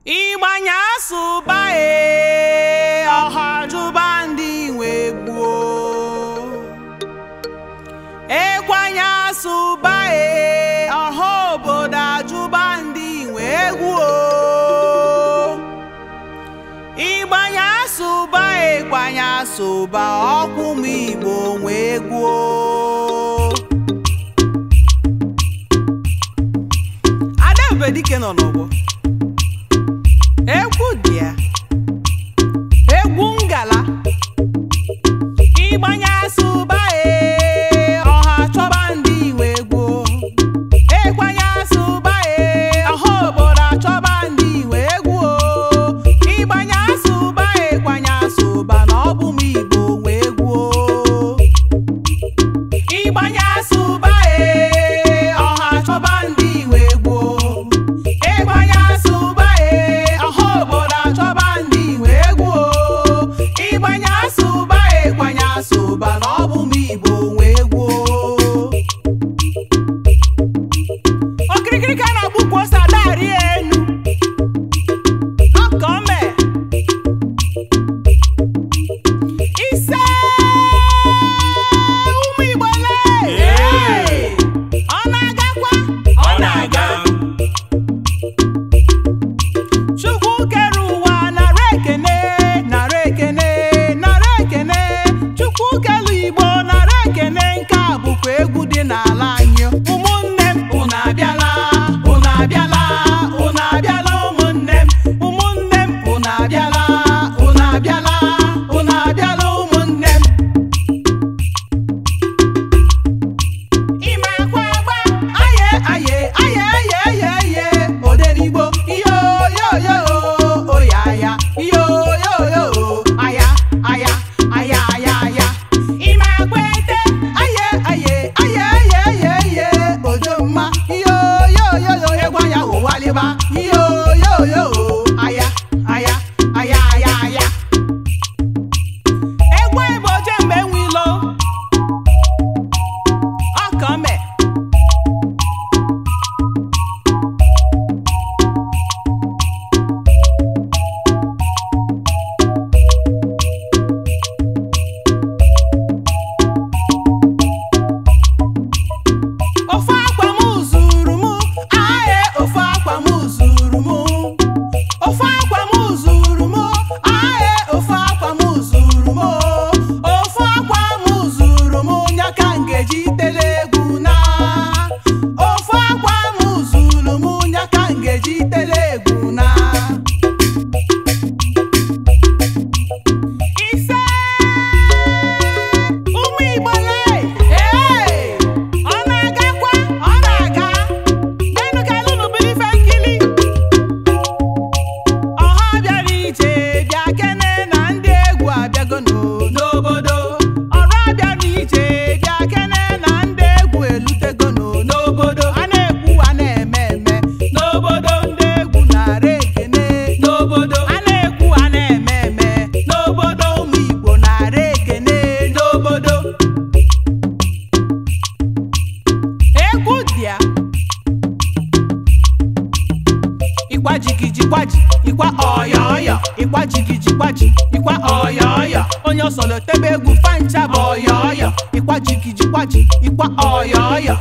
Igbanya suba ọha juba ndị nwe egwu Ekwanya suba ọha obodo ajuba ndị nwe egwu Igbanya suba ekwanya suba ọkwụ m Igbo nwe egwu Ebubedike nọ n'ọgbọ Egwu dị ya Egwu Ngala Igbanya suba ọha chọba ndị nwe egwu Ekwanya suba ọha obodo achọba ndị nwe egwu Igbanya suba ekwanya suba na ọ bụ m Igbo nwe egwu Igbanya suba ọha chọba ndị nwe egwu Ekwanya suba ọha obodo achọba ndị nwe egwu Igbanya suba ekwanya suba na ọ bụ m Igbo nwe egwu Okirikiri ka na-agbụkwu ose adarị enu Ọkọme Ise ụmụ Igbo lee Ọ na-agakwa Ọ na-aga Chukwu kere ụwa nara ekene nara ekene nara ekene Chukwu kelu Igbo nara ekene nke a bụkwa egwu dị n'ala anyị ụmụnne m unu abịala unu abịala unu abịala ụmụnne m ụmụnne m unu abịala unu abịala unu abịala ụmụnne m Ime akwa agba aye aye aye aye aye aye odenigbo iyo yo yo oya ya iyo yo yo aya aya aya aya aya Ime akwa ete aye aye aye aye aye aye ojomma iyo yo yo yo Ekwanya ụwaliba iyo yo yo aya aya aya aya aya Egwu Igbo jembe nwilo Ọkọme Ofe akwa m zuru m aye ofe akwa m zuru m Ofe akwa m zuru m aye ofe akwa m zuru m Ofe akwa m zuru m nyaka ngeji tele egwu na Ofe akwa m zuru m nyaka ngeji tele egwu na Ise ụmụ Igbo lee ọ na-agakwa ọ na-aga Nenu kelu n'ubili ife nkili Ọha bịara ije bịa kene na ndị egwu abịago n'obodo Ọrụ abịara ije bịa kene na ndị egwu elutego n'obodo A na-ekwu a na-eme eme n'obodo ndị egwu nara ekene n'obodo A na-ekwu a na-eme eme n'obodo ụmụ Igbo nara ekene n'obodo Egwu dị ya Ịkwa jigiji kwaji ịkwa ọyọ ọyọ ịkwa jigiji kwaji ịkwa ọyọ ọyọ Onye ọsọlọ tebe egwu fancha bụ ọyọ ọyọ ịkwa jigiji kwaji ịkwa ọyọ ọyọ